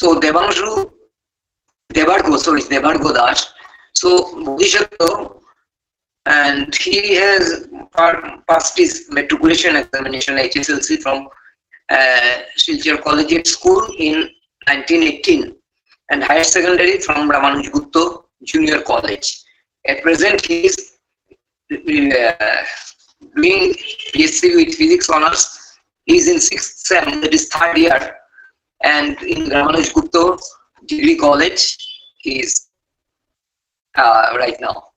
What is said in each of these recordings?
So Devargo Das. So Bodhisattva, and he has passed his matriculation examination HSLC from Silchar Collegiate School in 1918 and higher secondary from Ramanuj Gupta Junior College. At present, he is doing PhD with physics honors. He is in 6th sem, that is 3rd year, and in Ramanuj Gupta Degree College, he is right now.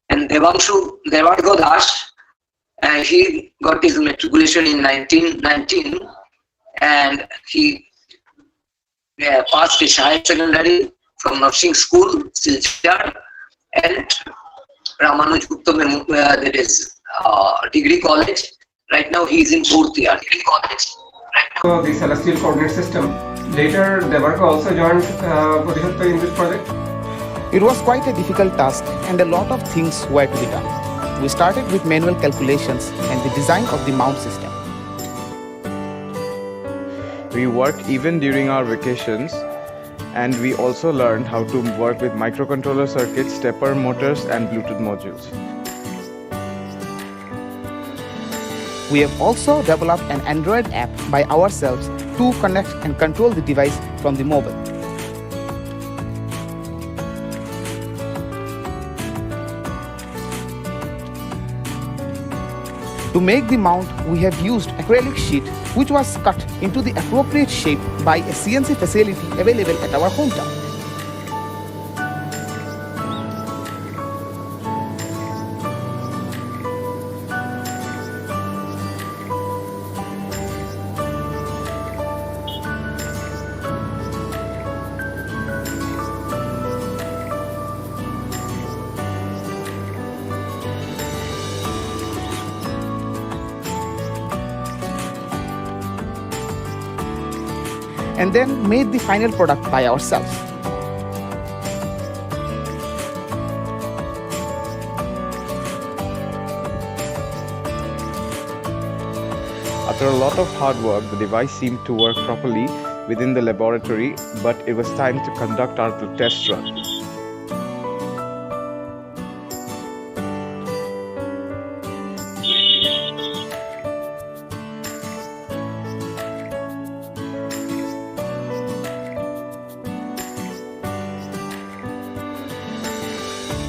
And Devargo Das, he got his matriculation in 1919, and he passed his higher secondary from Nursing School, Silchar, and Ramanuj Gupta, that is Degree College. Right now he is in 4th year, Degree College. So the celestial coordinate system. Later, Devargo also joined Bodhisattva in this project. It was quite a difficult task and a lot of things were to be done. We started with manual calculations and the design of the mount system. We worked even during our vacations, and we also learned how to work with microcontroller circuits, stepper motors and Bluetooth modules. We have also developed an Android app by ourselves to connect and control the device from the mobile. To make the mount, we have used acrylic sheet which was cut into the appropriate shape by a CNC facility available at our hometown. And then made the final product by ourselves. After a lot of hard work, the device seemed to work properly within the laboratory, but it was time to conduct our test run.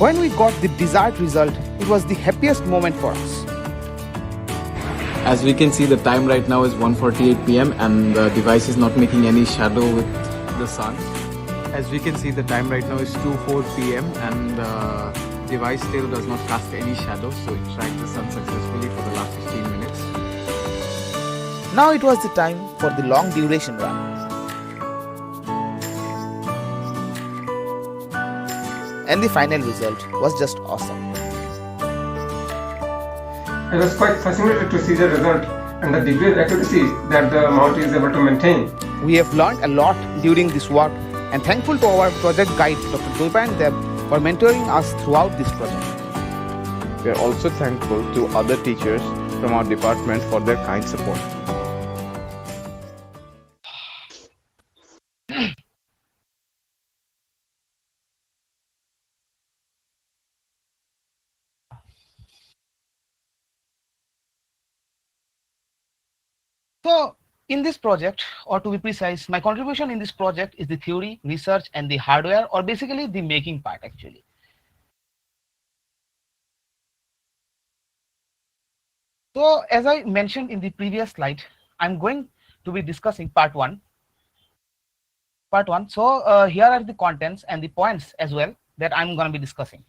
When we got the desired result, it was the happiest moment for us. As we can see, the time right now is 1:48 p.m. and the device is not making any shadow with the sun. As we can see, the time right now is 2:04 p.m. and the device still does not cast any shadow, so it tracked the sun successfully for the last 15 minutes. Now it was the time for the long duration run. And the final result was just awesome. I was quite fascinated to see the result and the degree of accuracy that the mount is able to maintain. We have learned a lot during this work and thankful to our project guide Dr. Dulpan Deb for mentoring us throughout this project. We are also thankful to other teachers from our department for their kind support. So in this project, or to be precise, my contribution in this project is the theory, research and the hardware, or basically the making part actually. So as I mentioned in the previous slide, I'm going to be discussing part one. So here are the contents and the points as well that I'm going to be discussing.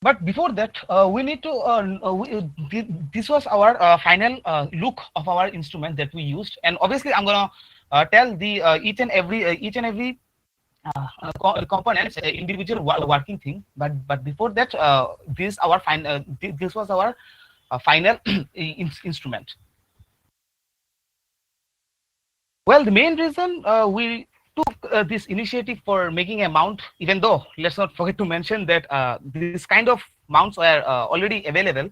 But before that, we need to, this was our final look of our instrument that we used. And obviously I'm going to tell the each and every components individual working thing. But before that, this was our final instrument. Well, the main reason we took this initiative for making a mount, even though let's not forget to mention that this kind of mounts were already available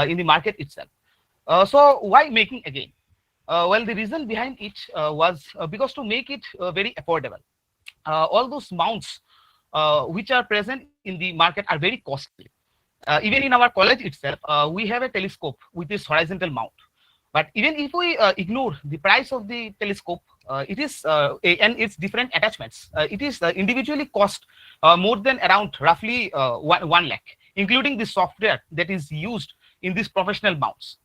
in the market itself. So why making again? Well, the reason behind it was because to make it very affordable. All those mounts which are present in the market are very costly. Even in our college itself, we have a telescope with this horizontal mount. But even if we ignore the price of the telescope, it is and its different attachments, it is individually cost more than around roughly 1 lakh, including the software that is used in these professional mounts.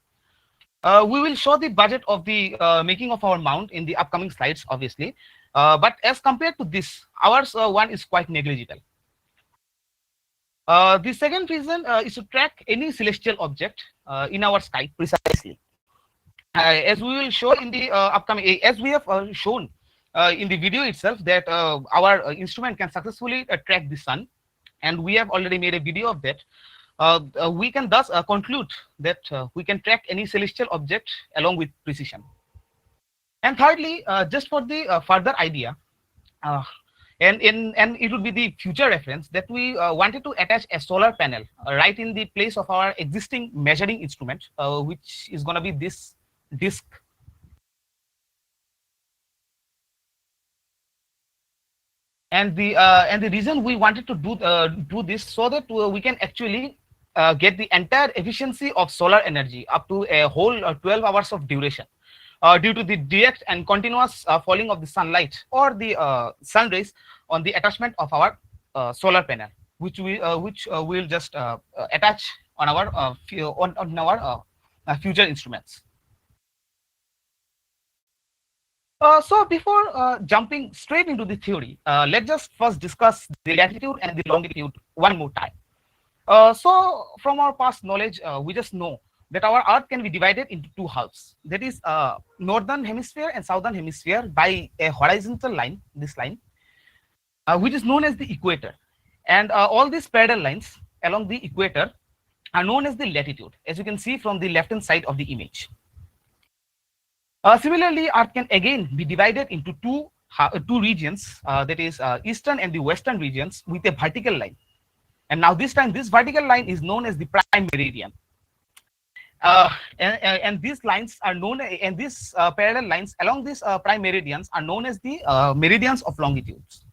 We will show the budget of the making of our mount in the upcoming slides, obviously. But as compared to this, ours one is quite negligible. The second reason is to track any celestial object in our sky precisely. As we will show in the upcoming, as we have shown in the video itself, that our instrument can successfully track the sun, and we have already made a video of that. We can thus conclude that we can track any celestial object along with precision. And thirdly, just for the further idea, and it would be the future reference, that we wanted to attach a solar panel right in the place of our existing measuring instrument, which is going to be this disc. And the reason we wanted to do this, so that we can actually get the entire efficiency of solar energy up to a whole 12 hours of duration, due to the direct and continuous falling of the sunlight or the sun rays on the attachment of our solar panel, which we will just attach on our future instruments. So before jumping straight into the theory, let's just first discuss the latitude and the longitude one more time. So from our past knowledge, we just know that our Earth can be divided into two halves. That is northern hemisphere and southern hemisphere by a horizontal line, this line, which is known as the equator. And all these parallel lines along the equator are known as the latitude, as you can see from the left hand side of the image. Similarly, Earth can again be divided into two regions, that is eastern and the western regions, with a vertical line. And now this time, this vertical line is known as the prime meridian. And these lines are known, and these parallel lines along these prime meridians are known as the meridians of longitudes.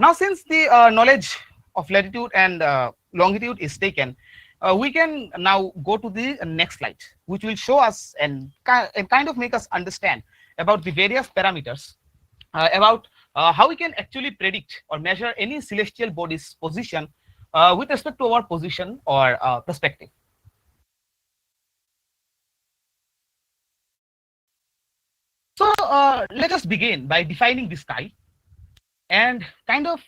Now, since the knowledge of latitude and longitude is taken, we can now go to the next slide, which will show us and kind of make us understand about the various parameters about how we can actually predict or measure any celestial body's position with respect to our position or perspective. So let us begin by defining the sky and kind of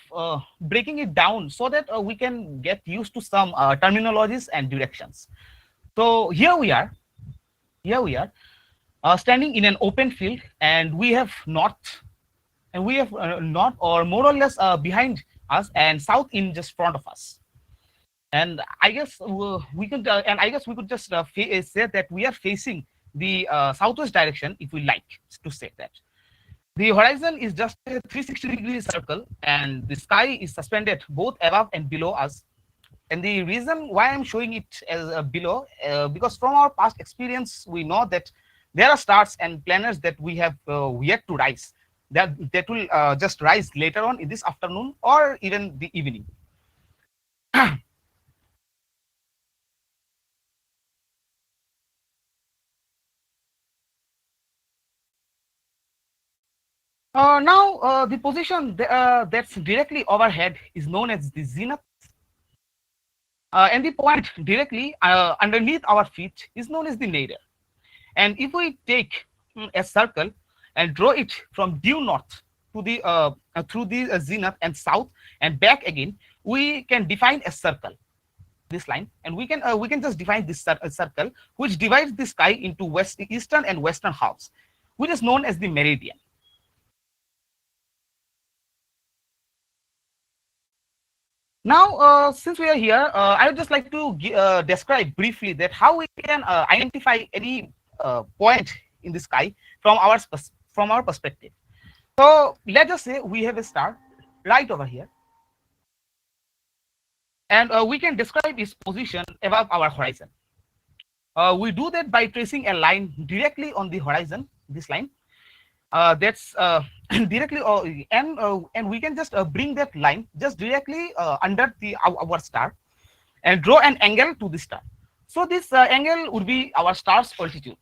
breaking it down so that we can get used to some terminologies and directions. So here we are standing in an open field, and we have north, and we have north, or more or less behind us, and south in just front of us. And I guess we could just say that we are facing the southwest direction, if we like to say that. The horizon is just a 360-degree circle, and the sky is suspended both above and below us. And the reason why I'm showing it as below, because from our past experience, we know that there are stars and planets that we have yet to rise, that will just rise later on in this afternoon or even the evening. Now, the position that's directly overhead is known as the zenith, and the point directly underneath our feet is known as the nadir. And if we take a circle and draw it from due north to the through the zenith and south and back again, we can define a circle, this line, and we can just define this circle which divides the sky into eastern and western halves, which is known as the meridian. Now, since we are here, I would just like to describe briefly that how we can identify any point in the sky from our perspective. So let's just say we have a star right over here, and we can describe its position above our horizon. We do that by tracing a line directly on the horizon, this line. That's directly, and we can just bring that line just directly under our star and draw an angle to the star. So this angle would be our star's altitude.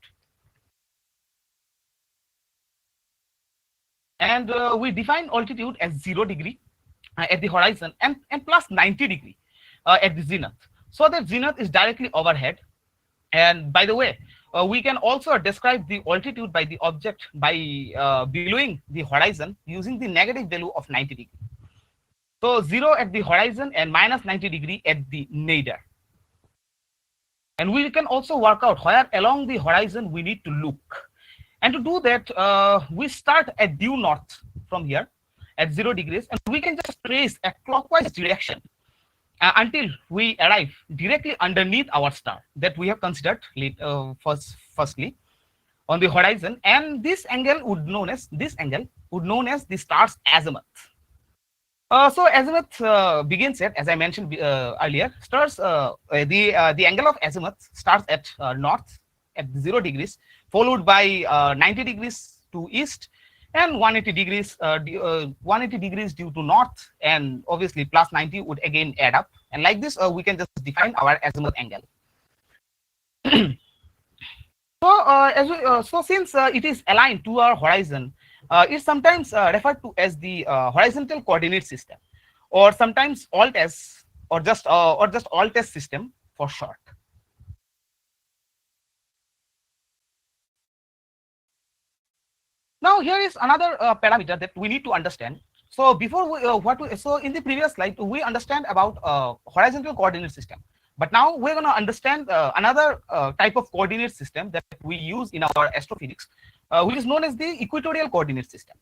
And we define altitude as 0 degree at the horizon and plus 90 degree at the zenith. So that zenith is directly overhead. And by the way, we can also describe the altitude by the object by billowing the horizon using the negative value of 90 degree. So 0 at the horizon and minus 90 degree at the nadir. And we can also work out where along the horizon we need to look. And to do that, we start at due north from here at 0 degrees, and we can just trace a clockwise direction until we arrive directly underneath our star that we have considered firstly on the horizon. And this angle would known as the star's azimuth. So azimuth begins at, as I mentioned earlier, stars the angle of azimuth starts at north at 0 degrees, followed by 90 degrees to east and 180 degrees due to north, and obviously plus 90 would again add up, and like this we can just define our azimuth angle. So since it is aligned to our horizon, it's sometimes referred to as the horizontal coordinate system, or sometimes ALT-S, or just ALT-S system for short. Now here is another parameter that we need to understand. So before we, so in the previous slide we understand about horizontal coordinate system, but now we're going to understand another type of coordinate system that we use in our astrophysics, which is known as the equatorial coordinate system.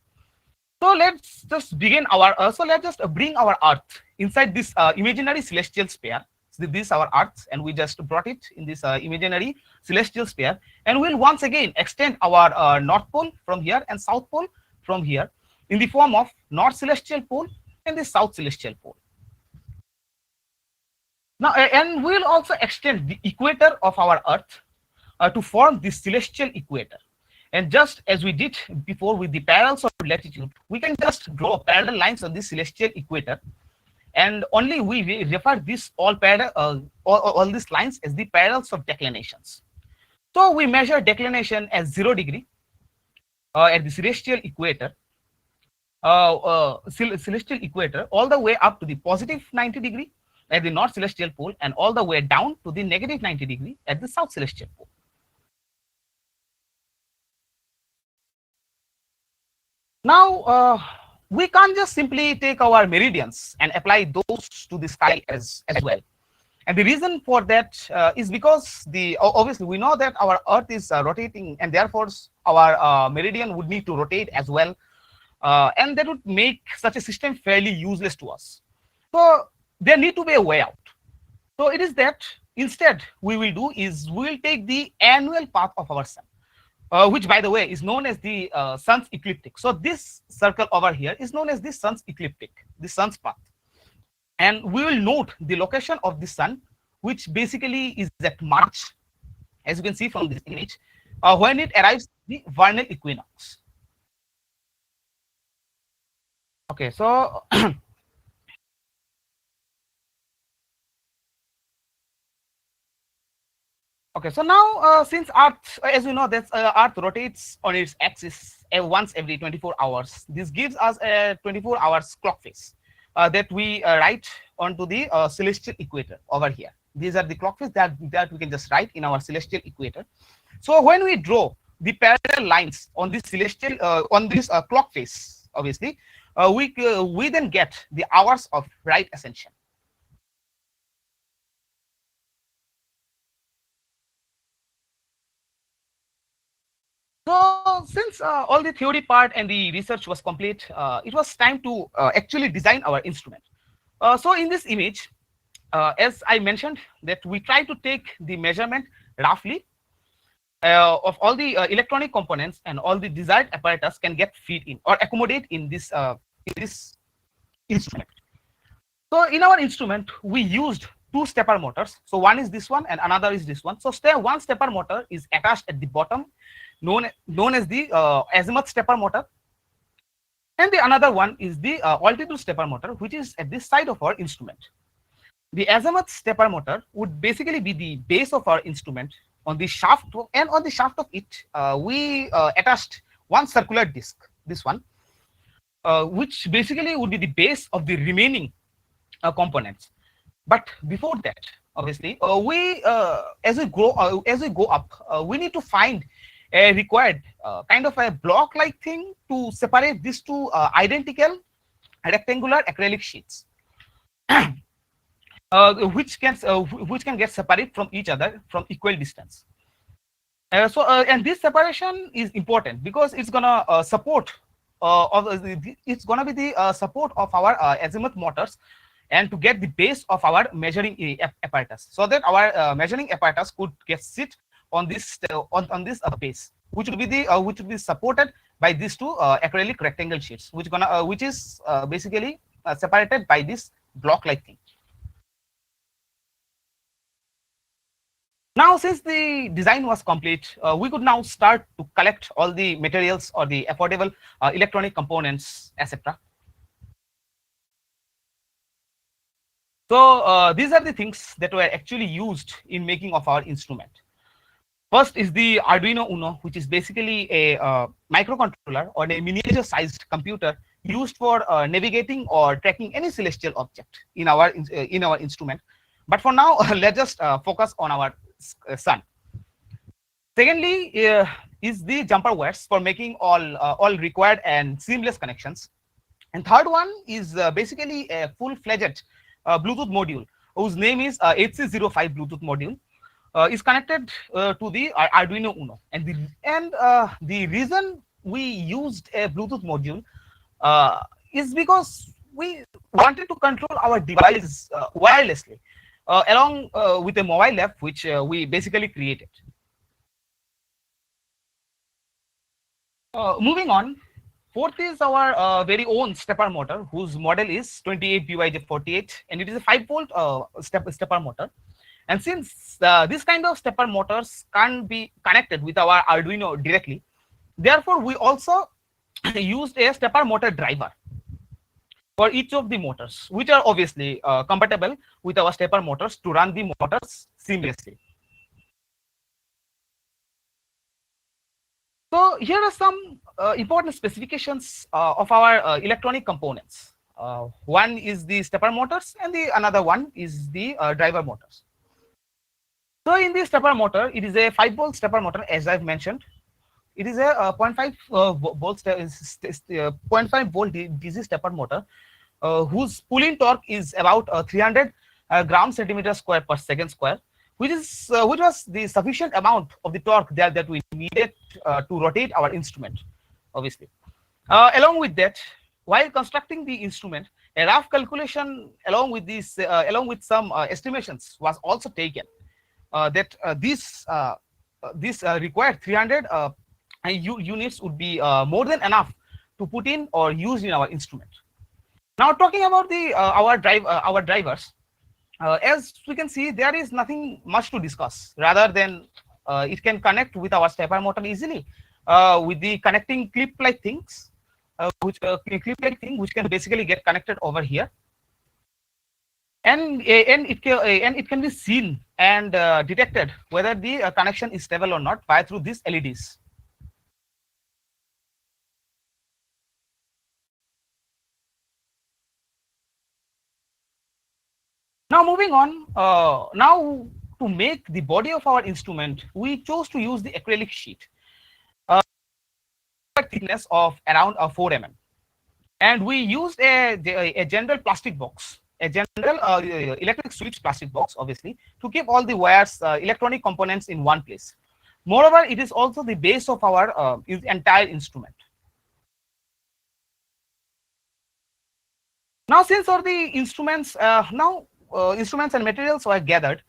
So let's just begin our let's just bring our Earth inside this imaginary celestial sphere. So this is our Earth, and we just brought it in this imaginary celestial sphere, and we'll once again extend our North Pole from here and South Pole from here in the form of North Celestial Pole and the South Celestial Pole. Now, and we'll also extend the equator of our Earth to form the celestial equator. And just as we did before with the parallels of latitude, we can just draw parallel lines on the celestial equator, and only we refer this all these lines as the parallels of declinations. So we measure declination as 0 degree at the celestial equator, all the way up to the positive 90 degree at the North Celestial Pole, and all the way down to the negative 90 degree at the South Celestial Pole. Now, we can't just simply take our meridians and apply those to the sky as well. And the reason for that is because obviously we know that our Earth is rotating, and therefore our meridian would need to rotate as well. And that would make such a system fairly useless to us. So there need to be a way out. So it is that instead we will do is we will take the annual path of our sun, which by the way is known as the sun's ecliptic. So this circle over here is known as the sun's ecliptic, the sun's path. And we will note the location of the sun, which basically is at March, as you can see from this image, when it arrives the vernal equinox. Okay, so okay, so now since Earth, as you know, that Earth rotates on its axis once every 24 hours. This gives us a 24 hours clock face that we write onto the celestial equator over here. These are the clock face that we can just write in our celestial equator. So when we draw the parallel lines on this celestial on this clock face, obviously, we then get the hours of right ascension. So since all the theory part and the research was complete, it was time to actually design our instrument. So in this image, as I mentioned, that we try to take the measurement roughly of all the electronic components, and all the desired apparatus can get fit in or accommodate in this instrument. So in our instrument, we used two stepper motors. So one is this one and another is this one. So one stepper motor is attached at the bottom, known as the azimuth stepper motor. And the another one is the altitude stepper motor, which is at this side of our instrument. The azimuth stepper motor would basically be the base of our instrument. On the shaft, and on the shaft of it, we attached one circular disc, this one, which basically would be the base of the remaining components. But before that, obviously, as we go up, we need to find a required kind of a block-like thing to separate these two identical rectangular acrylic sheets, which can get separated from each other from equal distance. And this separation is important because it's gonna support it's gonna be the support of our azimuth motors, and to get the base of our measuring apparatus, so that our measuring apparatus could get sit on this base, which would be supported by these two acrylic rectangle sheets, which is basically separated by this block-like thing. Now, since the design was complete, we could now start to collect all the materials or the affordable electronic components, etc. So these are the things that were actually used in making of our instrument. First is the Arduino Uno, which is basically a microcontroller or a miniature-sized computer used for navigating or tracking any celestial object in our instrument. But for now, let's just focus on our sun. Secondly, is the jumper wires for making all required and seamless connections. And third one is basically a full-fledged Bluetooth module whose name is 8C05 Bluetooth module. Is connected to the Arduino Uno, and the reason we used a Bluetooth module is because we wanted to control our device wirelessly along with a mobile app which we basically created. Moving on, fourth is our very own stepper motor, whose model is 28BYJ48, and it is a 5-volt stepper motor. And since this kind of stepper motors can't be connected with our Arduino directly, therefore we also used a stepper motor driver for each of the motors, which are obviously compatible with our stepper motors to run the motors seamlessly. So here are some important specifications of our electronic components. One is the stepper motors, and the another one is the driver motors. So in the stepper motor, it is a 5-volt stepper motor, as I've mentioned. It is a 0.5 volt DC stepper motor, whose pulling torque is about 300 gram centimeter square per second square, which was the sufficient amount of the torque that we needed to rotate our instrument, obviously. Along with that, while constructing the instrument, a rough calculation along with some estimations was also taken. That this required 300 units would be more than enough to put in or use in our instrument. Now, talking about the our drivers, as we can see, there is nothing much to discuss. Rather than it can connect with our stepper motor easily with the connecting clip-like things, which can basically get connected over here. And it can be seen and detected whether the connection is stable or not by through these LEDs. Now moving on, now to make the body of our instrument, we chose to use the acrylic sheet, thickness of around 4 mm, and we used a general plastic box, a general electric switch plastic box, obviously, to keep all the wires, electronic components in one place. Moreover, it is also the base of our entire instrument. Now, since all the instruments instruments and materials were gathered,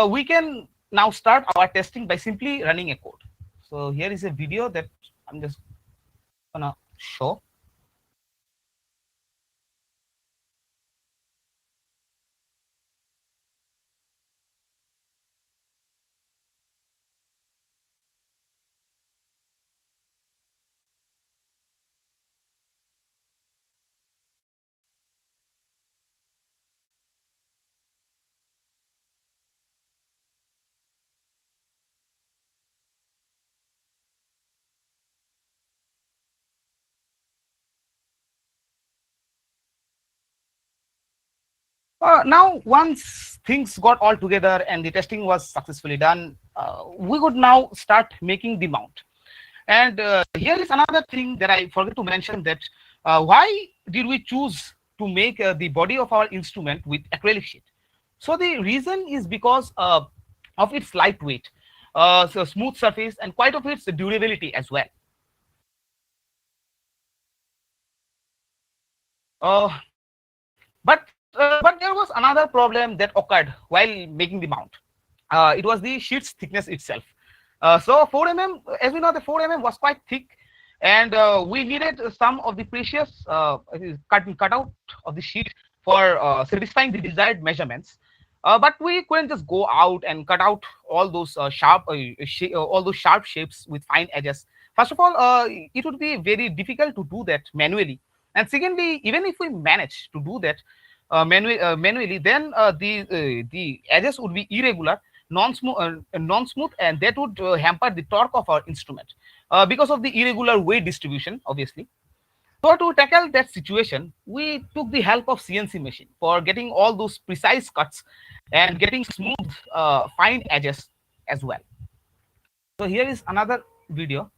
we can now start our testing by simply running a code. So here is a video that I'm just gonna show. Now, once things got all together and the testing was successfully done, we could now start making the mount. And here is another thing that I forgot to mention, that why did we choose to make the body of our instrument with acrylic sheet? So the reason is because of its lightweight, so smooth surface, and quite of its durability as well. Uh, but there was another problem that occurred while making the mount. It was the sheet's thickness itself. So 4 mm, as we know, the 4 mm was quite thick, and we needed some of the precious cut out of the sheet for satisfying the desired measurements. But we couldn't just go out and cut out all those all those sharp shapes with fine edges. First of all, it would be very difficult to do that manually, and secondly, even if we manage to do that manually, then the edges would be irregular, non-smooth, and that would hamper the torque of our instrument because of the irregular weight distribution, obviously. So to tackle that situation, we took the help of CNC machine for getting all those precise cuts and getting smooth, fine edges as well. So here is another video.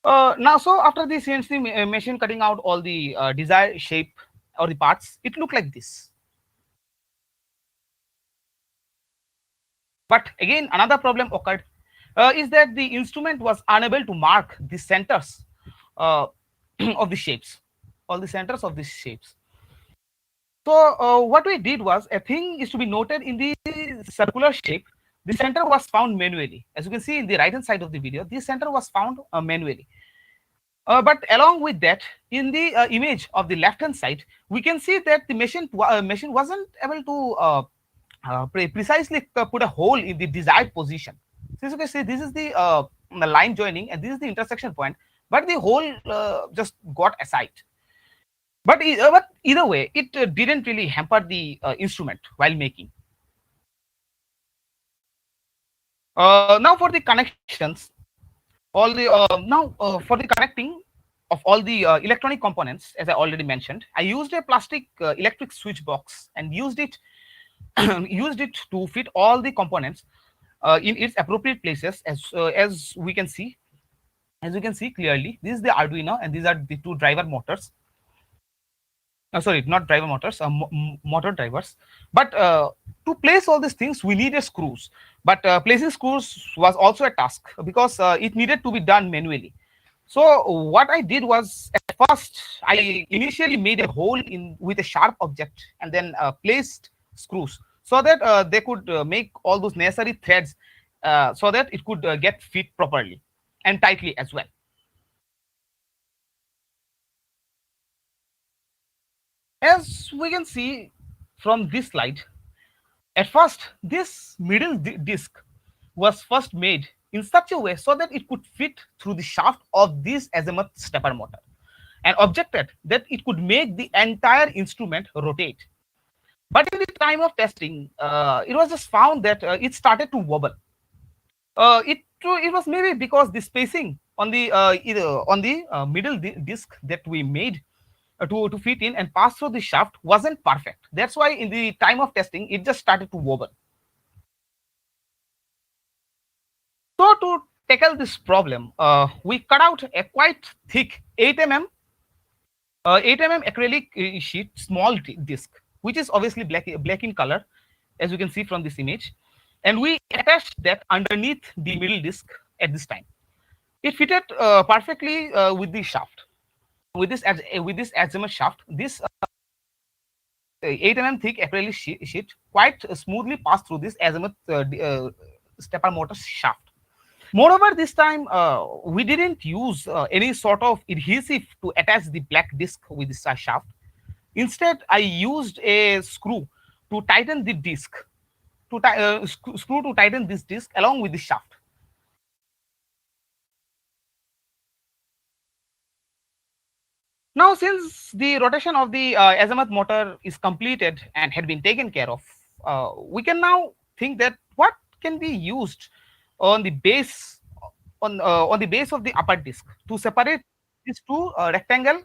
Now, so after the CNC machine cutting out all the desired shape or the parts, it looked like this. But again, another problem occurred, is that the instrument was unable to mark the centers uh, of the shapes, all the centers of these shapes. So what we did was, a thing is to be noted in the circular shape. The center was found manually. As you can see in the right hand side of the video, this center was found manually. But along with that, in the image of the left hand side, we can see that the machine wasn't able to precisely put a hole in the desired position. So as you can see, this is the line joining, and this is the intersection point, but the hole just got aside. But either way, it didn't really hamper the instrument while making. Now for the connections, all the now for the connecting of all the electronic components, as I already mentioned, I used a plastic electric switch box and used it used it to fit all the components in its appropriate places. As we can see, as you can see clearly, this is the Arduino, and these are the two driver motors. Sorry, not driver motors, motor drivers. But to place all these things, we needed screws. But placing screws was also a task, because it needed to be done manually. So what I did was, at first, I initially made a hole in with a sharp object, and then placed screws so that they could make all those necessary threads, so that it could get fit properly and tightly as well. As we can see from this slide, at first this middle disc was first made in such a way so that it could fit through the shaft of this azimuth stepper motor, and objected that it could make the entire instrument rotate. But in the time of testing, it was just found that it started to wobble. It was maybe because the spacing on the middle disc that we made to fit in and pass through the shaft wasn't perfect. That's why in the time of testing, it just started to wobble. So to tackle this problem, we cut out a quite thick 8 mm acrylic sheet, small disc, which is obviously black in color, as you can see from this image, and we attached that underneath the middle disc at this time. It fitted perfectly with the shaft, with this azimuth shaft. This 8 mm thick acrylic sheet quite smoothly passed through this azimuth stepper motor shaft. Moreover, this time we didn't use any sort of adhesive to attach the black disc with this shaft. Instead, I used a screw to tighten the disc, screw to tighten this disc along with the shaft. Now, since the rotation of the azimuth motor is completed and had been taken care of, we can now think that what can be used on the base on the base of the upper disc to separate these two rectangle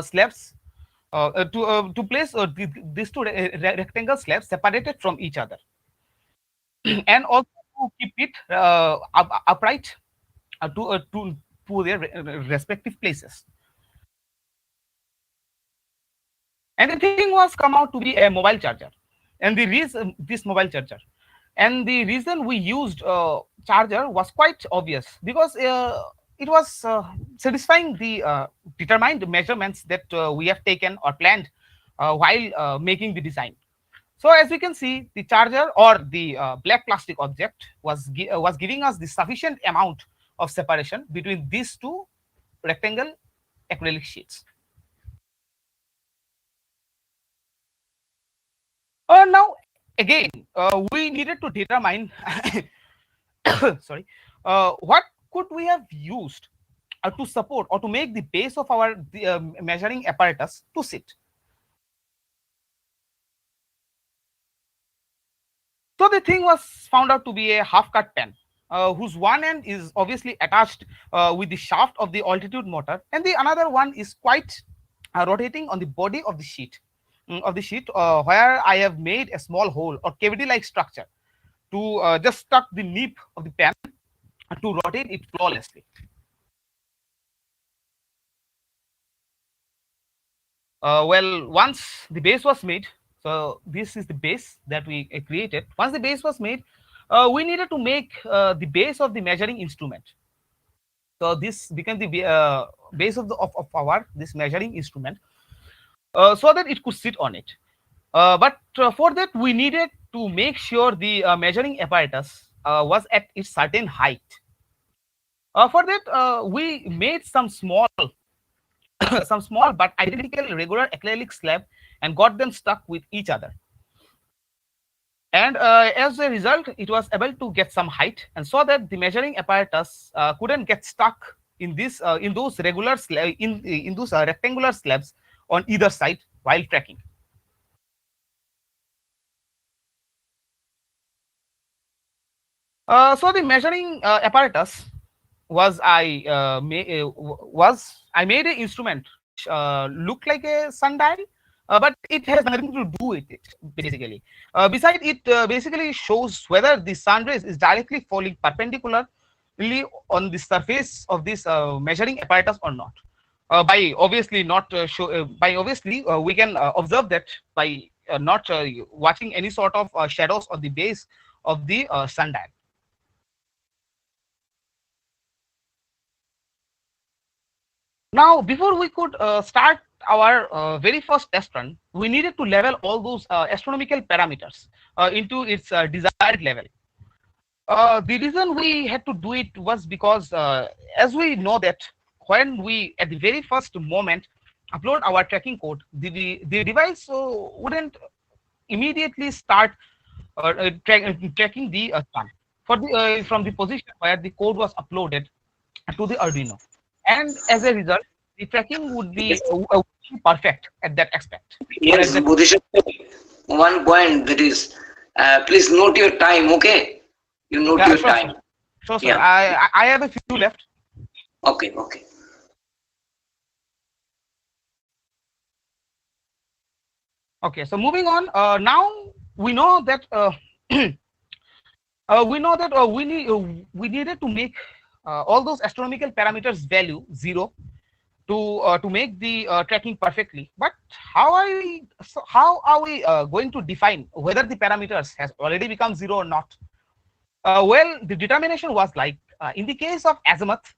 slabs to place these two rectangle slabs separated from each other, and also to keep it upright to their respective places. And the thing was come out to be a mobile charger, and the reason this mobile charger, and the reason we used charger was quite obvious, because it was satisfying the determined measurements that we have taken or planned while making the design. So as we can see, the charger or the black plastic object was giving us the sufficient amount of separation between these two rectangle acrylic sheets. Now again, we needed to determine sorry, what could we have used to support or to make the base of our measuring apparatus to sit. So the thing was found out to be a half cut pen, whose one end is obviously attached with the shaft of the altitude motor, and the another one is quite rotating on the body of the sheet. Where I have made a small hole or cavity-like structure to just stuck the nib of the pen to rotate it flawlessly. Well, once the base was made, so this is the base that we created. Once the base was made, we needed to make the base of the measuring instrument. So this became the base of our this measuring instrument, so that it could sit on it. But for that, we needed to make sure the measuring apparatus was at its certain height. For that, we made some small, some small but identical regular acrylic slab and got them stuck with each other. And as a result, it was able to get some height, and so that the measuring apparatus couldn't get stuck in this in those regular in those rectangular slabs on either side while tracking. So the measuring apparatus was I made an instrument which looked like a sundial, but it has nothing to do with it basically. Besides, it basically shows whether the sun rays is directly falling perpendicularly on the surface of this measuring apparatus or not. By obviously not by obviously we can observe that by not watching any sort of shadows on the base of the sundial. Now, before we could start our very first test run, we needed to level all those astronomical parameters into its desired level. The reason we had to do it was because, as we know that when we at the very first moment upload our tracking code, the device wouldn't immediately start tracking the sun for the from the position where the code was uploaded to the Arduino, and as a result, the tracking would be perfect at that aspect. Yes, Bodhisha, one point, that is, please note your time, okay? You note your sure, time. Sure, sir. Yeah. I have a few left. Okay, okay. Okay, so moving on. Now we know that we needed to make all those astronomical parameters value 0 to make the tracking perfectly. But how are we going to define whether the parameters has already become 0 or not? Well, the determination was like in the case of azimuth,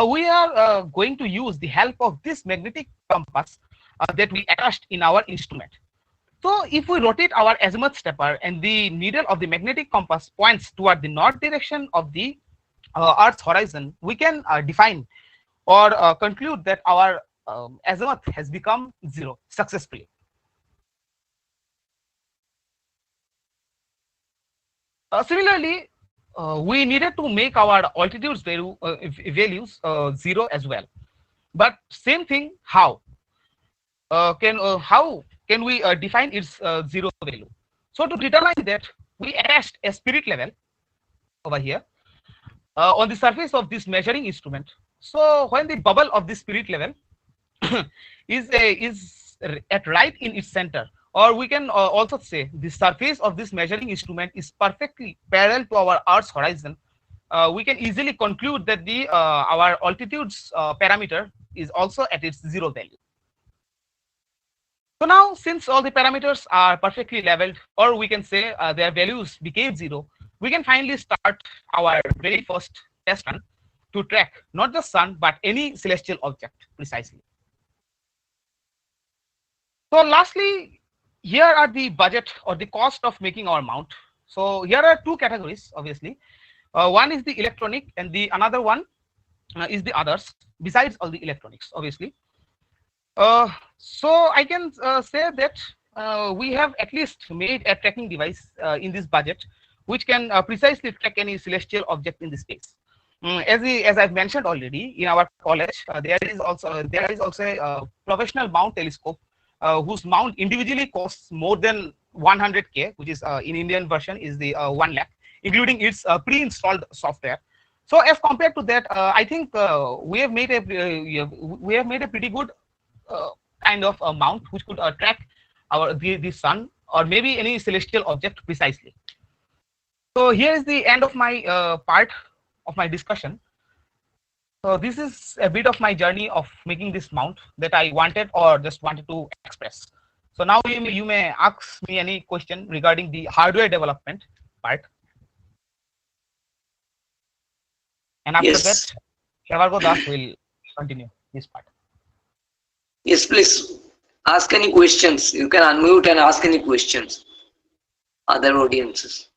we are going to use the help of this magnetic compass that we attached in our instrument. So if we rotate our azimuth stepper and the needle of the magnetic compass points toward the north direction of the Earth's horizon, we can define or conclude that our azimuth has become 0 successfully. Similarly, we needed to make our altitudes values 0 as well. But same thing, how? How can we define its 0 value? So to determine that, we attached a spirit level over here on the surface of this measuring instrument. So when the bubble of the spirit level is at right in its center, or we can also say the surface of this measuring instrument is perfectly parallel to our Earth's horizon, we can easily conclude that the our altitude's parameter is also at its 0 value. So now, since all the parameters are perfectly leveled, or we can say their values became 0, we can finally start our very first test run to track not the sun but any celestial object precisely. So lastly, here are the budget or the cost of making our mount. So here are two categories, obviously. One is the electronic and the another one is the others besides all the electronics, obviously. So I can say that we have at least made a tracking device in this budget which can precisely track any celestial object in the space. As I've mentioned already, in our college there is also a professional mount telescope whose mount individually costs more than 100K, which is in Indian version is the 1 lakh, including its pre-installed software. So as compared to that, I think we have made a pretty good kind of a mount which could track the sun or maybe any celestial object precisely. So here is the end of my part of my discussion. So this is a bit of my journey of making this mount that I wanted to express. So now you may ask me any question regarding the hardware development part. And after Yes. that, Shavargo Das will continue this part. Yes, please ask any questions. You can unmute and ask any questions. Other audiences.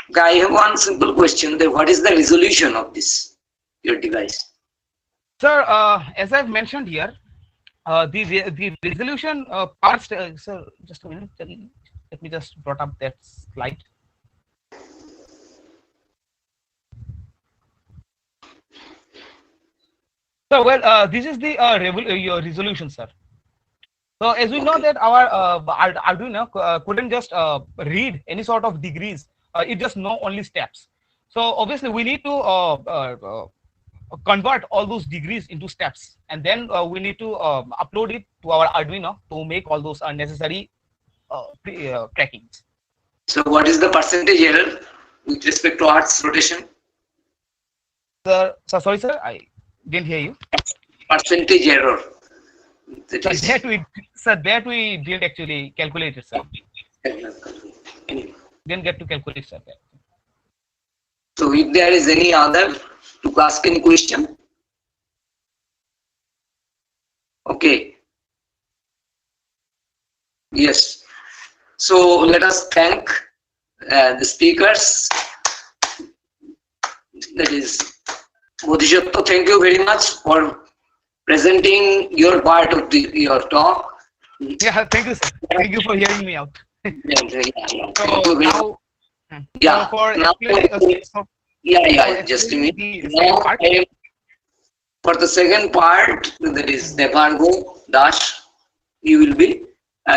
Okay, I have one simple question. That what is the resolution of this your device? Sir, as I've mentioned here, the resolution parts. Sir, just a minute. Let me just brought up that slide. So well, this is the your resolution, sir. So as we know that our Arduino couldn't just read any sort of degrees, it just know only steps. So obviously we need to convert all those degrees into steps, and then we need to upload it to our Arduino to make all those necessary trackings. So what is the percentage error with respect to Earth's rotation? Sir, sorry, sir, I didn't hear you. Percentage error. That we didn't actually calculate it, sir. Anyway. Didn't get to calculate, sir. So if there is any other to ask any question. Okay. Yes. So let us thank the speakers. That is Bodhisattva. Thank you very much for presenting your part of your talk. Yeah, thank you, sir. Thank you for hearing me out. So now, yeah, for now, just a minute. Now, for the second part, that is Devargo Dash, you will be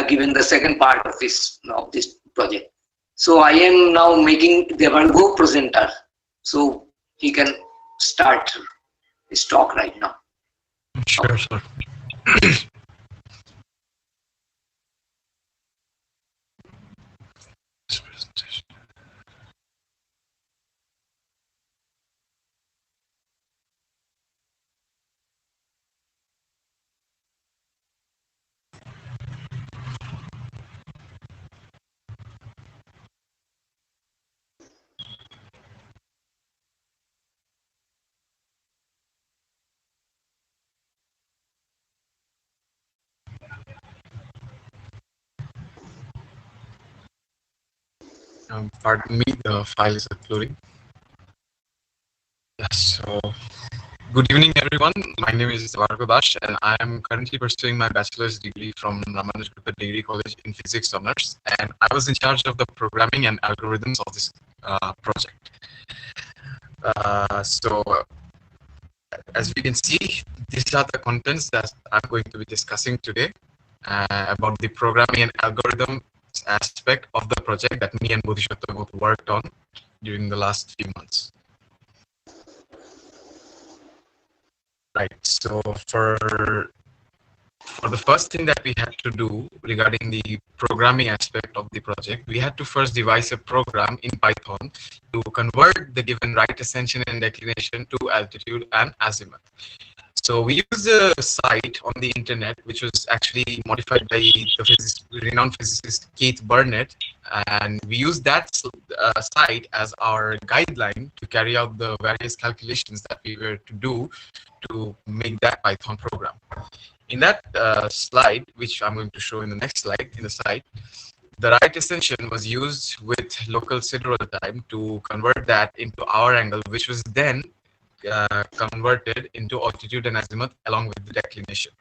given the second part of this project. So I am now making Devargo presenter, so he can start his talk right now. Sure, sir. Pardon me, the file is uploading. Yes, so good evening, everyone. My name is Vargo Dash, and I am currently pursuing my bachelor's degree from Ramanuj Gupta Degree College in Physics Honors, and I was in charge of the programming and algorithms of this project. So, as we can see, these are the contents that I'm going to be discussing today about the programming and algorithm aspect of the project that me and Bodhisattva both worked on during the last few months. Right, so for the first thing that we had to do regarding the programming aspect of the project, we had to first devise a program in Python to convert the given right ascension and declination to altitude and azimuth. So we used a site on the internet, which was actually modified by the renowned physicist Keith Burnett, and we used that site as our guideline to carry out the various calculations that we were to do to make that Python program. In that slide, which I'm going to show in the next slide, in the site, the right ascension was used with local sidereal time to convert that into hour angle, which was then converted into altitude and azimuth along with the declination.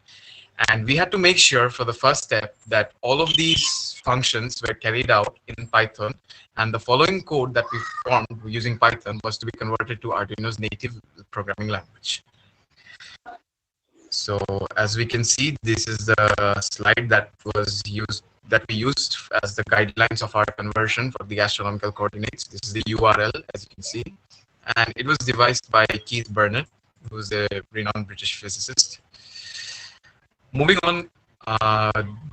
And we had to make sure for the first step that all of these functions were carried out in Python, and the following code that we formed using Python was to be converted to Arduino's native programming language. So as we can see, this is the slide that we used as the guidelines of our conversion for the astronomical coordinates. This is the URL, as you can see. And it was devised by Keith Burnett, who is a renowned British physicist. Moving on,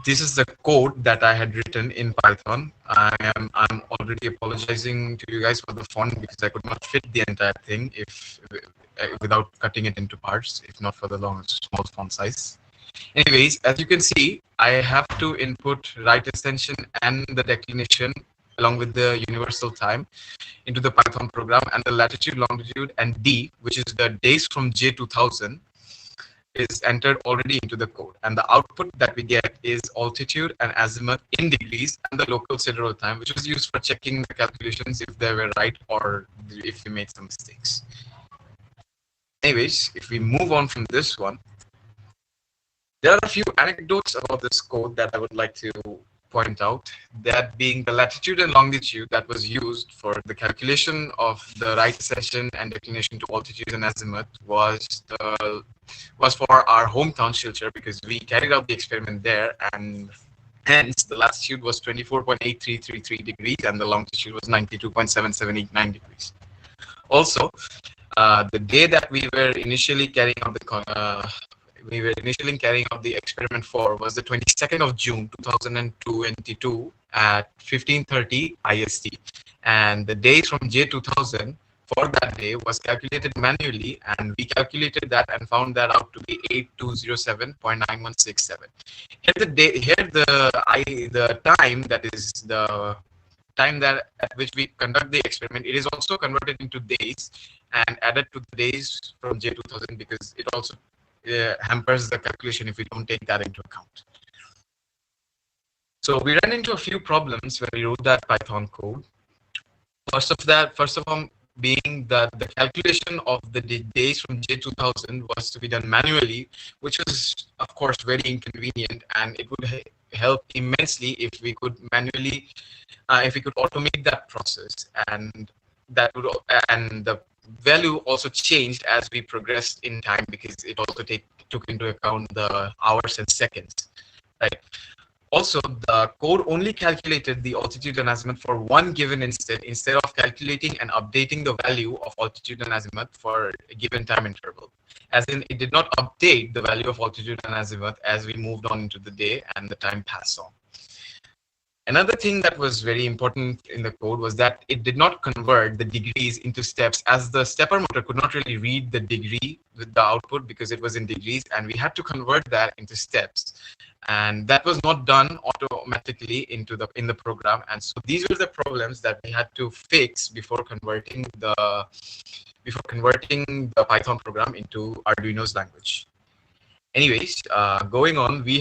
this is the code that I had written in Python. I'm already apologizing to you guys for the font because I could not fit the entire thing without cutting it into parts, if not for the small font size. Anyways, as you can see, I have to input right ascension and the declination along with the universal time into the Python program, and the latitude, longitude, and D, which is the days from J2000, is entered already into the code. And the output that we get is altitude and azimuth in degrees and the local sidereal time, which was used for checking the calculations if they were right or if we made some mistakes. Anyways, if we move on from this one, there are a few anecdotes about this code that I would like to point out, that being the latitude and longitude that was used for the calculation of the right ascension and declination to altitude and azimuth was for our hometown Silchar, because we carried out the experiment there, and hence the latitude was 24.8333 degrees and the longitude was 92.7789 degrees. Also, the day that we were initially carrying out the experiment for was the 22nd of June 2022 at 15:30 IST, and the days from J2000 for that day was calculated manually, and we calculated that and found that out to be 8207.9167. The time, that is the time that at which we conduct the experiment, it is also converted into days and added to the days from J2000, because it also hampers the calculation if we don't take that into account. So we ran into a few problems when we wrote that Python code. First of all, being that the calculation of the days from J2000 was to be done manually, which was of course very inconvenient, and it would help immensely if we could automate that process, and the value also changed as we progressed in time, because it also took into account the hours and seconds, right? Also, the code only calculated the altitude and azimuth for one given instant, instead of calculating and updating the value of altitude and azimuth for a given time interval. As in, it did not update the value of altitude and azimuth as we moved on into the day and the time passed on. Another thing that was very important in the code was that it did not convert the degrees into steps, as the stepper motor could not really read the degree with the output because it was in degrees, and we had to convert that into steps. And that was not done automatically in the program. And so these were the problems that we had to fix before converting the Python program into Arduino's language. Anyways, going on, we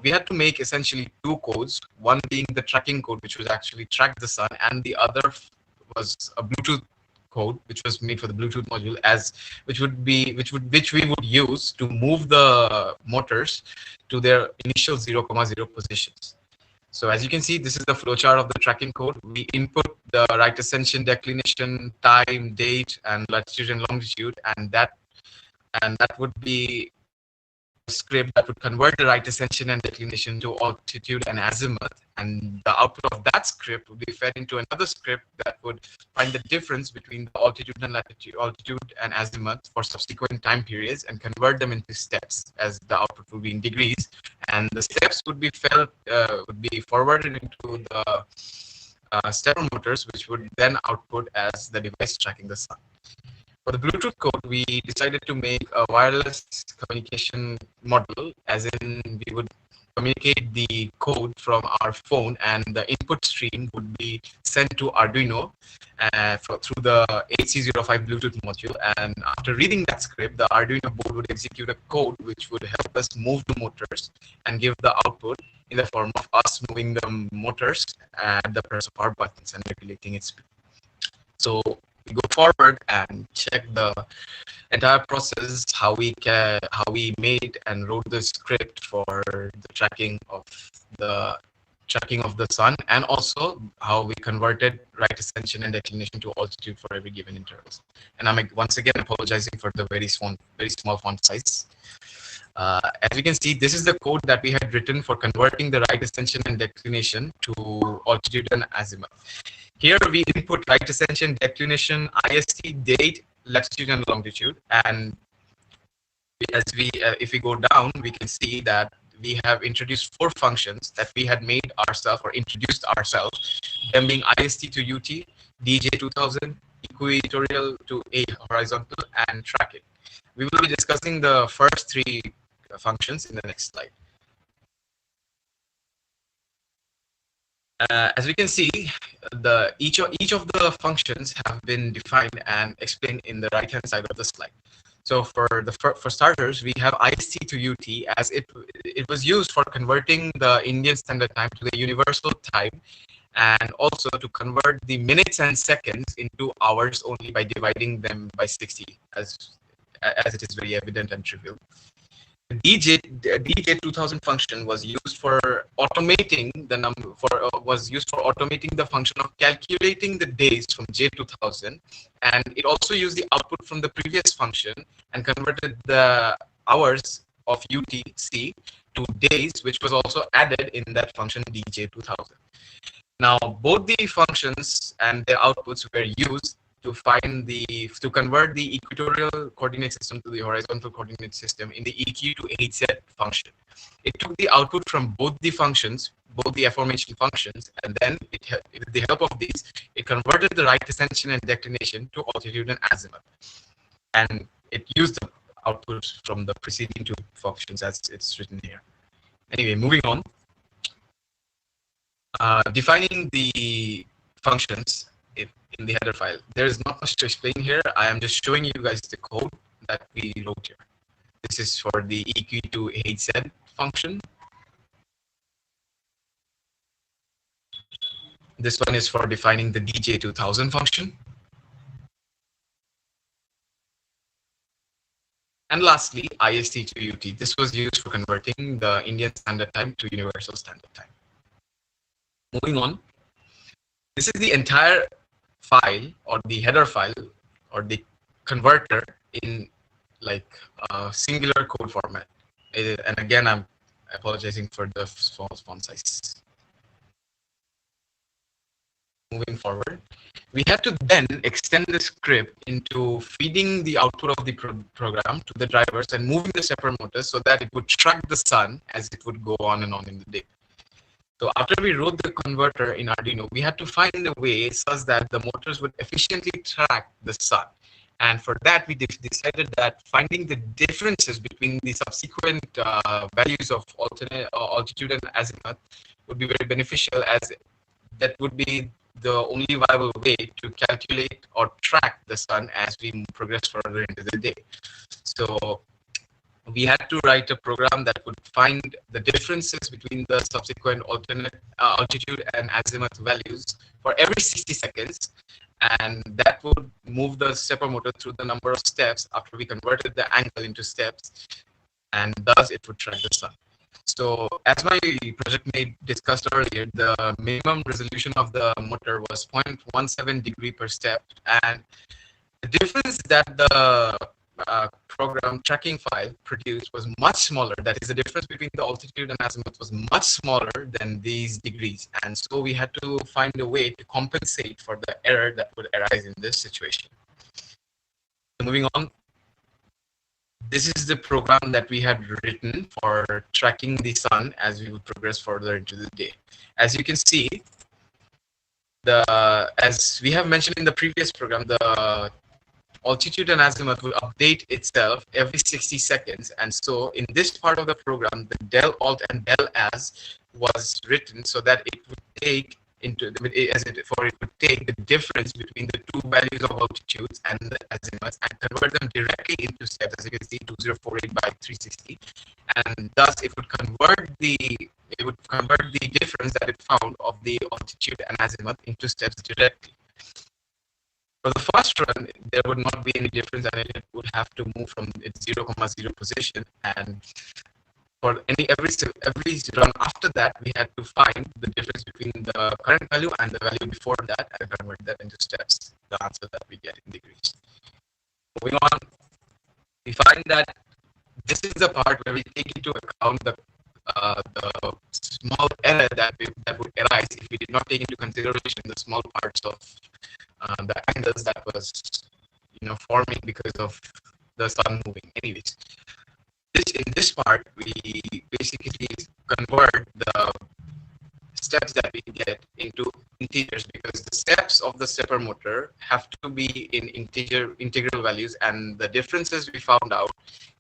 we had to make essentially two codes, one being the tracking code, which was actually track the sun, and the other was a Bluetooth code, which was made for the Bluetooth module, which we would use to move the motors to their initial 0,0 positions. So as you can see, this is the flowchart of the tracking code. We input the right ascension, declination, time, date, and latitude and longitude, and that would be a script that would convert the right ascension and declination to altitude and azimuth, and the output of that script would be fed into another script that would find the difference between the altitude and azimuth for subsequent time periods and convert them into steps, as the output would be in degrees, and the steps would be forwarded into the stepper motors, which would then output as the device tracking the sun. For the Bluetooth code, we decided to make a wireless communication model, as in we would communicate the code from our phone, and the input stream would be sent to Arduino through the 8C05 Bluetooth module. And after reading that script, the Arduino board would execute a code which would help us move the motors and give the output in the form of us moving the motors at the press of our buttons and regulating its speed. So we go forward and check the entire process, how we made and wrote the script for the tracking of the sun, and also how we converted right ascension and declination to altitude for every given intervals. And I'm once again apologizing for the very small font size. As you can see, this is the code that we had written for converting the right ascension and declination to altitude and azimuth. Here we input right ascension, declination, IST, date, latitude, and longitude. And if we go down, we can see that we have introduced 4 functions that we had made ourselves or introduced ourselves, them being IST to UT, DJ2000, equatorial to horizontal, and tracking. We will be discussing the first 3 functions in the next slide. As we can see, each of the functions have been defined and explained in the right-hand side of the slide. So for starters, we have IST to UT, as it was used for converting the Indian Standard Time to the universal time, and also to convert the minutes and seconds into hours only by dividing them by 60, as it is very evident and trivial. The DJ2000 function was used for automating the function of calculating the days from J2000, and it also used the output from the previous function and converted the hours of UTC to days, which was also added in that function DJ2000. Now, both the functions and their outputs were used to convert the equatorial coordinate system to the horizontal coordinate system in the EQ to HZ function. It took the output from both the functions, both the aforementioned functions, and then with the help of these, it converted the right ascension and declination to altitude and azimuth. And it used the outputs from the preceding 2 functions as it's written here. Anyway, moving on. Defining the functions in the header file. There is not much to explain here. I am just showing you guys the code that we wrote here. This is for the EQ to HZ function. This one is for defining the DJ2000 function. And lastly, IST to UT. This was used for converting the Indian Standard Time to Universal Standard Time. Moving on. This is the entire file, or the header file, or the converter in like a singular code format. And again, I'm apologizing for the small font size. Moving forward, we have to then extend the script into feeding the output of the program to the drivers and moving the stepper motors so that it would track the sun as it would go on and on in the day. So after we wrote the converter in Arduino, we had to find a way such that the motors would efficiently track the sun. And for that, we decided that finding the differences between the subsequent values of altitude and azimuth would be very beneficial, as that would be the only viable way to calculate or track the sun as we progress further into the day. So we had to write a program that would find the differences between the subsequent alternate altitude and azimuth values for every 60 seconds. And that would move the stepper motor through the number of steps after we converted the angle into steps, and thus it would track the sun. So as my project mate discussed earlier, the minimum resolution of the motor was 0.17 degree per step, and the difference that the program tracking file produced was much smaller. That is, the difference between the altitude and azimuth was much smaller than these degrees. And so we had to find a way to compensate for the error that would arise in this situation. So moving on, this is the program that we had written for tracking the sun as we would progress further into the day. As you can see, as we have mentioned in the previous program, the altitude and azimuth will update itself every 60 seconds. And so in this part of the program, the del alt and del as was written so that it would take into it would take the difference between the two values of altitudes and the azimuths and convert them directly into steps, as you can see, 2048 by 360, and thus it would convert the difference that it found of the altitude and azimuth into steps directly. For the first run, there would not be any difference, and it would have to move from its 0,0 position. And for every run after that, we had to find the difference between the current value and the value before that and convert that into steps, the answer that we get in degrees. Moving on, we find that this is the part where we take into account the small error that would arise if we did not take into consideration the small parts of the angles that was forming because of the sun moving. Anyways, in this part, we basically convert the steps that we get into integers, because the steps of the stepper motor have to be in integral values, and the differences we found out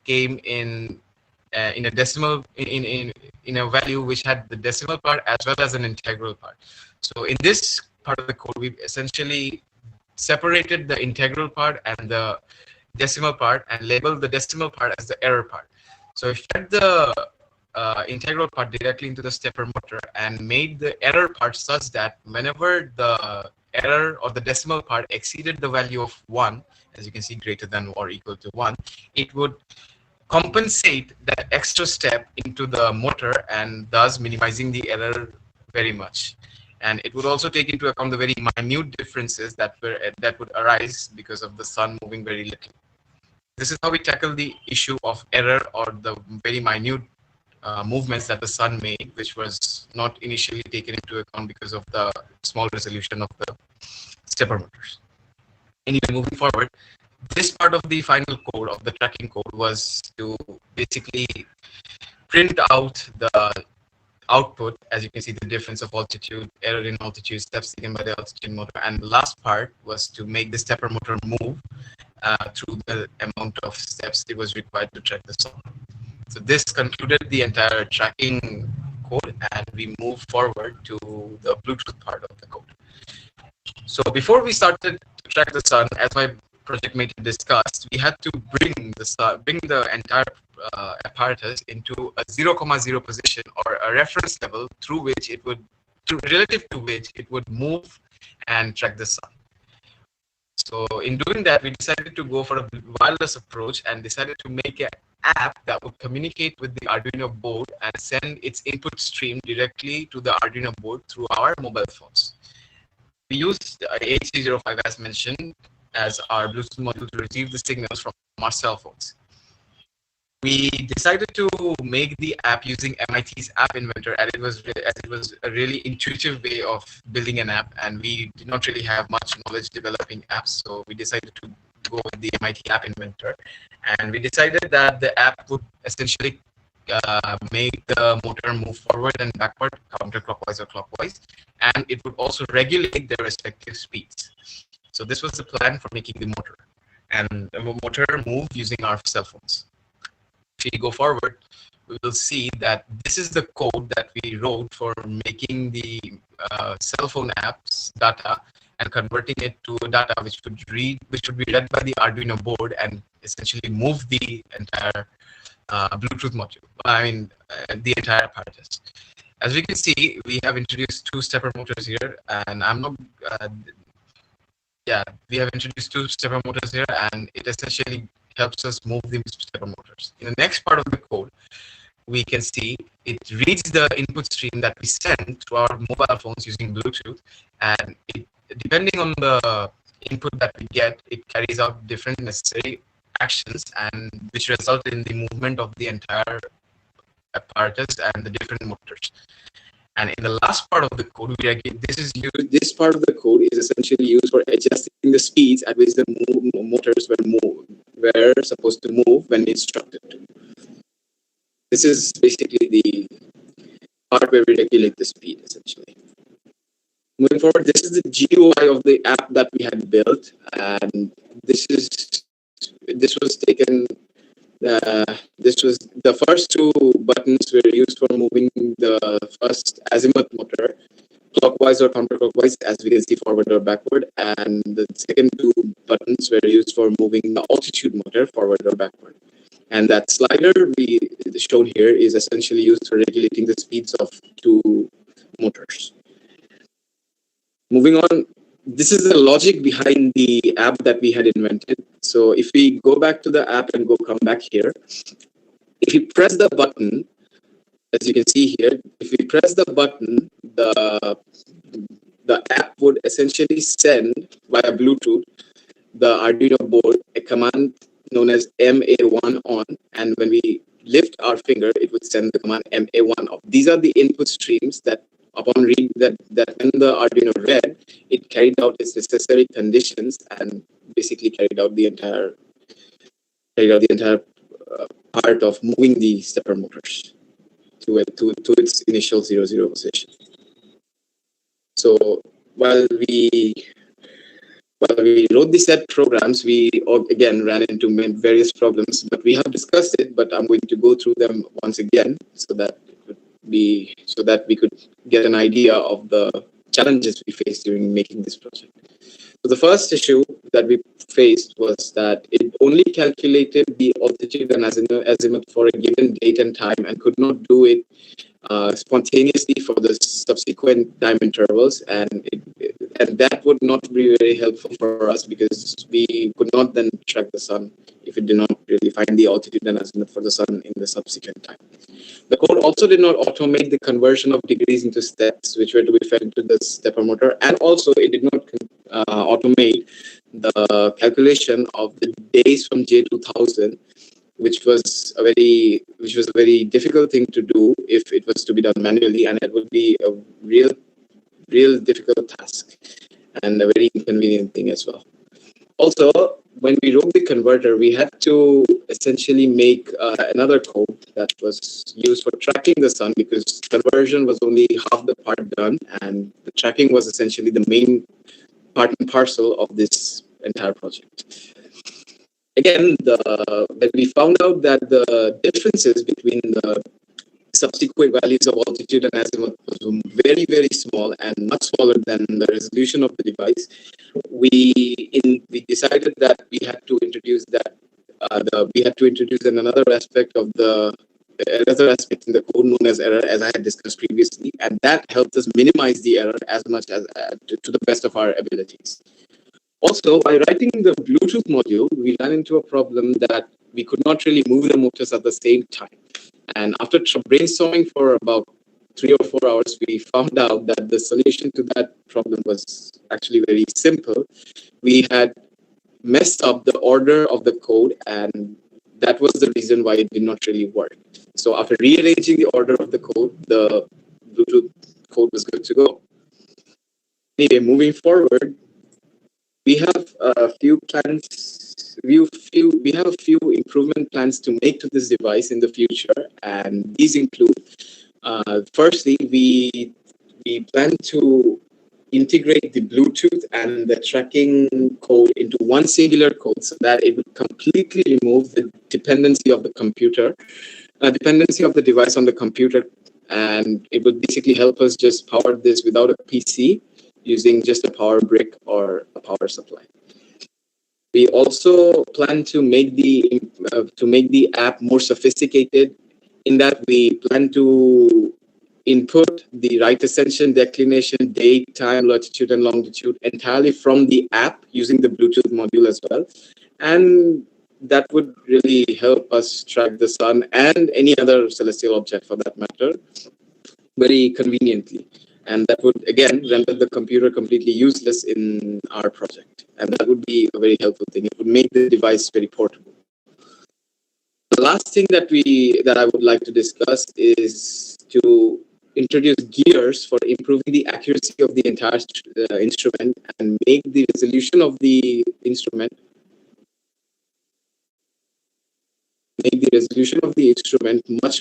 came in a decimal in a value which had the decimal part as well as an integral part. So in this part of the code, we've essentially separated the integral part and the decimal part and labeled the decimal part as the error part. So we fed the integral part directly into the stepper motor and made the error part such that whenever the error or the decimal part exceeded the value of 1, as you can see, greater than or equal to 1, it would compensate that extra step into the motor, and thus minimizing the error very much. And it would also take into account the very minute differences that would arise because of the sun moving very little. This is how we tackle the issue of error or the very minute movements that the sun made, which was not initially taken into account because of the small resolution of the stepper motors. Anyway, moving forward, this part of the final code of the tracking code was to basically print out the output. As you can see, the difference of altitude, error in altitude, steps taken by the altitude motor, and the last part was to make the stepper motor move through the amount of steps it was required to track the sun. So this concluded the entire tracking code, and we move forward to the Bluetooth part of the code. So before we started to track the sun, as my project mate discussed, we had to bring the entire apparatus into a 0,0 position, or a reference level relative to which it would move and track the sun. So in doing that, we decided to go for a wireless approach and decided to make an app that would communicate with the Arduino board and send its input stream directly to the Arduino board through our mobile phones. We used H305, as mentioned, as our Bluetooth module to receive the signals from our cell phones. We decided to make the app using MIT's App Inventor, as it was a really intuitive way of building an app, and we did not really have much knowledge developing apps, so we decided to go with the MIT App Inventor. And we decided that the app would essentially make the motor move forward and backward, counterclockwise or clockwise, and it would also regulate their respective speeds. So this was the plan for making the motor, and the motor move using our cell phones. If we go forward, we will see that this is the code that we wrote for making the cell phone apps data and converting it to data which would be read by the Arduino board and essentially move the entire Bluetooth module. The entire apparatus. As we can see, we have introduced two stepper motors here, and we have introduced two stepper motors here, and it essentially helps us move the stepper motors. In the next part of the code, we can see it reads the input stream that we send to our mobile phones using Bluetooth, and depending on the input that we get, it carries out different necessary actions, and which result in the movement of the entire apparatus and the different motors. And in the last part of the code, this part of the code is essentially used for adjusting the speeds at which the motors were supposed to move when instructed to. This is basically the part where we regulate the speed, essentially. Moving forward, this is the GUI of the app that we had built, and this was the first two buttons were used for moving the first azimuth motor clockwise or counterclockwise, as we can see, forward or backward, and the second two buttons were used for moving the altitude motor forward or backward. And that slider we showed here is essentially used for regulating the speeds of two motors. Moving on, this is the logic behind the app that we had invented. So if we go back to the app and come back here, if you press the button, as you can see here, if we press the button, the app would essentially send via Bluetooth the Arduino board a command known as MA1 on, and when we lift our finger, it would send the command MA1 off. These are the input streams that upon read that when the Arduino read, it carried out its necessary conditions and basically carried out the entire part of moving the stepper motors to its initial 0, 0 position. So while we wrote the set programs, we again ran into various problems, but we have discussed it. But I'm going to go through them once again so that we could get an idea of the challenges we faced during making this project. So the first issue that we faced was that it only calculated the altitude and azimuth for a given date and time and could not do it spontaneously for the subsequent time intervals, and that would not be very helpful for us because we could not then track the sun if it did not really find the altitude and azimuth for the sun in the subsequent time. The code also did not automate the conversion of degrees into steps, which were to be fed into the stepper motor, and also it did not automate the calculation of the days from J2000, which was a very difficult thing to do if it was to be done manually, and it would be a real difficult task and a very inconvenient thing as well. Also, when we wrote the converter, we had to essentially make another code that was used for tracking the sun, because conversion was only half the part done, and the tracking was essentially the main part and parcel of this entire project. Again, when we found out that the differences between the subsequent values of altitude and azimuth was very, very small and much smaller than the resolution of the device, we decided that we had to introduce another aspect in the code known as error, as I had discussed previously, and that helped us minimize the error as much as to the best of our abilities. Also, by writing the Bluetooth module, we ran into a problem that we could not really move the motors at the same time. And after brainstorming for about 3 or 4 hours, we found out that the solution to that problem was actually very simple. We had messed up the order of the code, and that was the reason why it did not really work. So after rearranging the order of the code, the Bluetooth code was good to go. Anyway, moving forward, we have a few plans. We have a few improvement plans to make to this device in the future, and these include, firstly, we plan to integrate the Bluetooth and the tracking code into one singular code, so that it would completely remove the dependency of the device on the computer, and it would basically help us just power this without a PC, using just a power brick or a power supply. We also plan to make the app more sophisticated. In that, we plan to input the right ascension, declination, date, time, latitude, and longitude entirely from the app using the Bluetooth module as well. And that would really help us track the sun and any other celestial object for that matter very conveniently. And that would, again, render the computer completely useless in our project. And that would be a very helpful thing. It would make the device very portable. The last thing that I would like to discuss is to introduce gears for improving the accuracy of the entire instrument and make the resolution of the instrument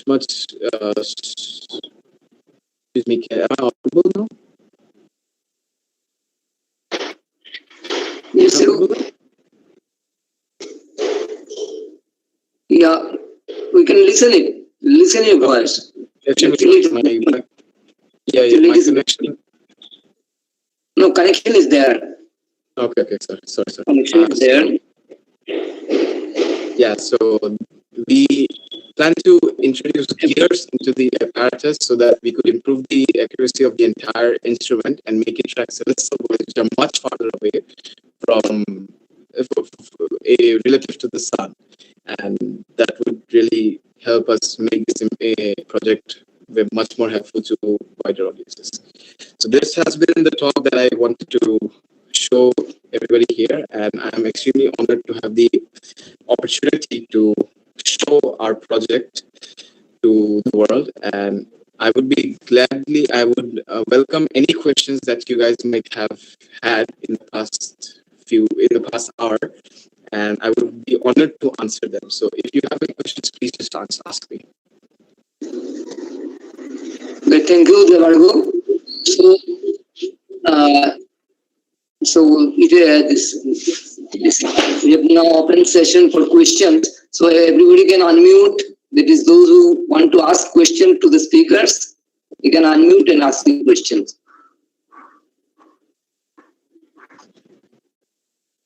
much excuse me, am I audible now? Yes, sir. Yeah, we can listen your voice. Actually, my connection. No, connection is there. Okay, sorry. Connection is there. Yeah, so we plan to introduce gears into the apparatus so that we could improve the accuracy of the entire instrument and make it track celestial bodies which are much farther away from relative to the sun. And that would really help us make this project much more helpful to wider audiences. So this has been the talk that I wanted to show everybody here, and I'm extremely honored to have the opportunity to show our project to the world. And I would welcome any questions that you guys might have had in the past hour, and I would be honored to answer them. So if you have any questions, please just ask me. Okay, thank you, Devargo. So we have now open session for questions. So everybody can unmute. That is, those who want to ask questions to the speakers, you can unmute and ask the questions.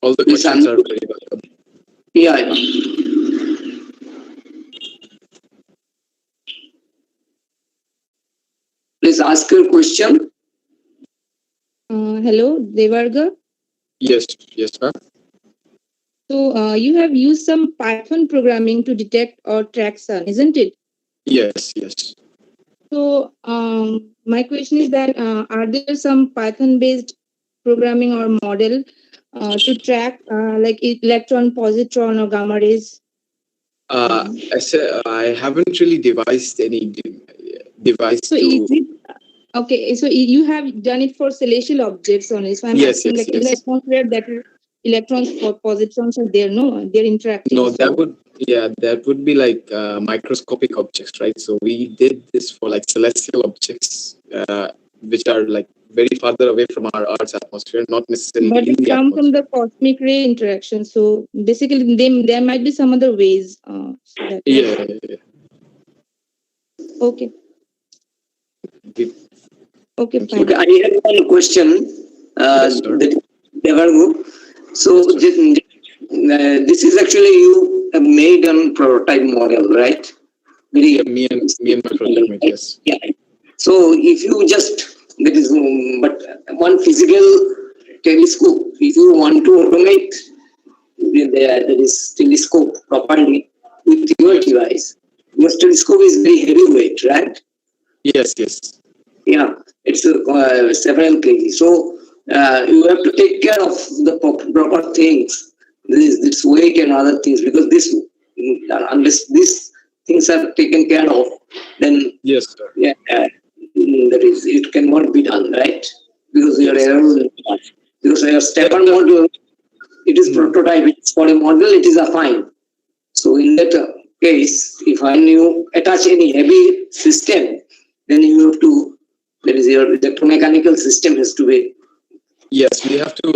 All the questions are very welcome. Yeah. Please ask your question. Hello, Devarga. Yes, ma'am. So you have used some Python programming to detect or track sun, isn't it? Yes. So my question is that are there some Python-based programming or model to track like electron, positron, or gamma rays? I haven't really devised any device so to. Is it, okay, so you have done it for celestial objects only. So I'm asking, like, in the atmosphere, that electrons or positrons are there? No, they're interacting. No, that would be like microscopic objects, right? So we did this for like celestial objects, which are like very farther away from our Earth's atmosphere, not necessarily. But they come from the cosmic ray interaction. So basically, there might be some other ways. Yeah. Okay. Okay, fine. Okay, I have one question. So this is actually you have made a prototype model, right? Me and my prototype, yes. Yeah. So if you but one physical telescope, if you want to automate this telescope properly with your device, your telescope is very heavyweight, right? Yes. Yeah, it's several kg. So you have to take care of the proper things, this weight and other things, because unless these things are taken care of, then yes, sir. Yeah, it cannot be done, right? Because your because your stepper model, it is prototype. It's for a model. It is a fine. So in that case, if you attach any heavy system, then you have to. That is, your electromechanical system has to be. Yes, we have to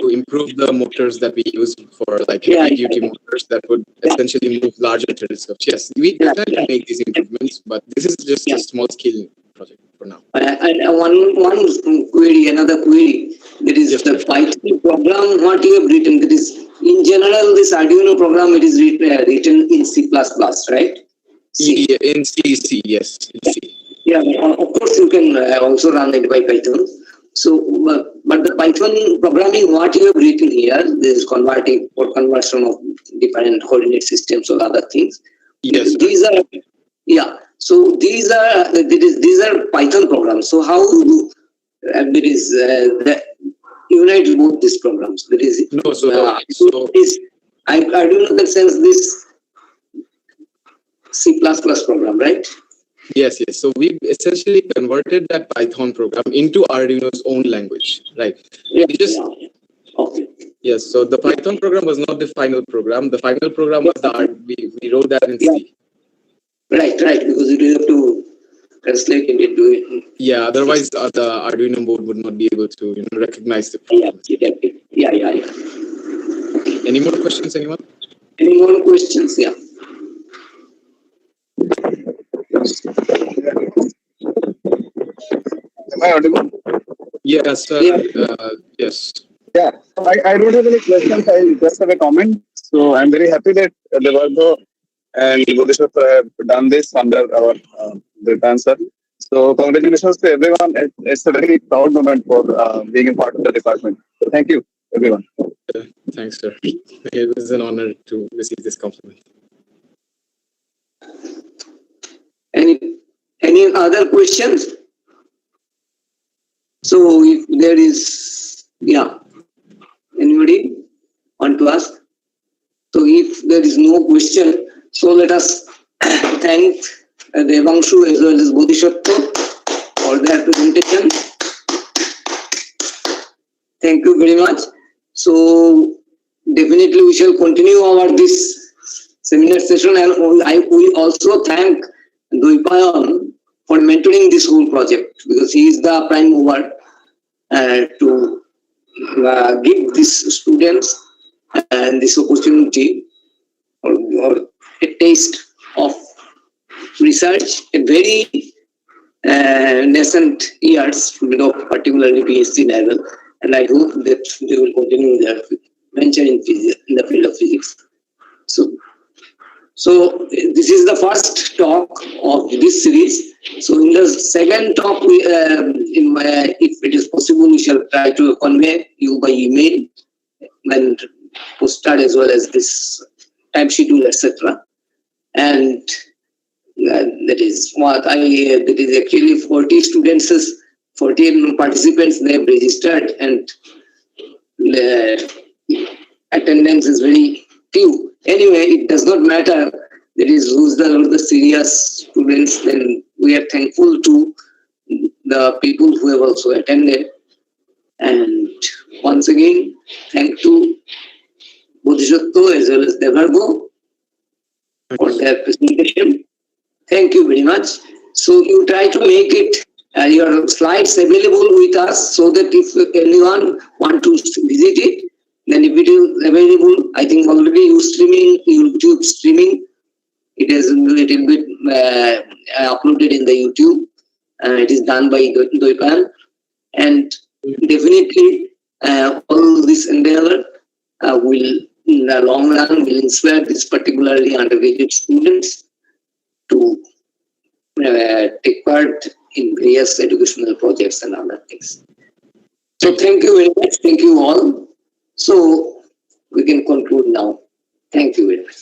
improve the motors that we use for like heavy duty motors that would essentially move larger telescopes. Yes, we try to make these improvements, but this is just a small scale project for now. And another query. That is the Python program. What you have written, that is in general, this Arduino program, it is written in C++, right? C. In C, yes. In C. Yeah, of course you can also run it by Python. So, but the Python programming, what you have written here, this converting or conversion of different coordinate systems or other things. Yes. These are, yeah. So these are Python programs. So how do there is unite both these programs? There is No, so I do know in the sense this C++ program, right? Yes. So we essentially converted that Python program into Arduino's own language, right? Yeah. Okay. Yes. So the Python program was not the final program. The final program was we wrote that in C. Right. Because you have to translate it into it. Yeah. Otherwise, the Arduino board would not be able to recognize the program. Yeah. Any more questions, anyone? Any more questions? Yeah. Am I audible? Yes, sir. Yeah. Yes. Yeah, I don't have any questions. I just have a comment. So I'm very happy that Devardo and Bodhisattva have done this under our the answer. So congratulations to everyone. It's a very proud moment for being a part of the department. So thank you, everyone. Thanks, sir. It was an honor to receive this compliment. Any other questions? So if there is, anybody want to ask? So if there is no question, so let us thank Devanshu as well as Bodhisattva for their presentation. Thank you very much. So definitely we shall continue this seminar session, and we also thank Duipayan for mentoring this whole project, because he is the prime mover to give these students this opportunity or a taste of research at very nascent years, particularly PhD level, and I hope that they will continue their venture in the field of physics. So this is the first talk of this series. So in the second talk, if it is possible, we shall try to convey you by email and postcard as well as this time schedule, etc. And that is what that is actually 40 students, 14 participants they have registered, and the attendance is very few. Anyway, it does not matter. That is who's the serious students. Then we are thankful to the people who have also attended. And once again, thank to Bodhisattva as well as Devargo for their presentation. Thank you very much. So you try to make it your slides available with us, so that if anyone want to visit it, then if it is available, I think already YouTube streaming, it is a little bit uploaded in the YouTube. It is done by Doipan, and definitely all this endeavor will, in the long run, will inspire this particularly undergraduate students to take part in various educational projects and other things. So thank you very much. Thank you all. So we can conclude now. Thank you very much.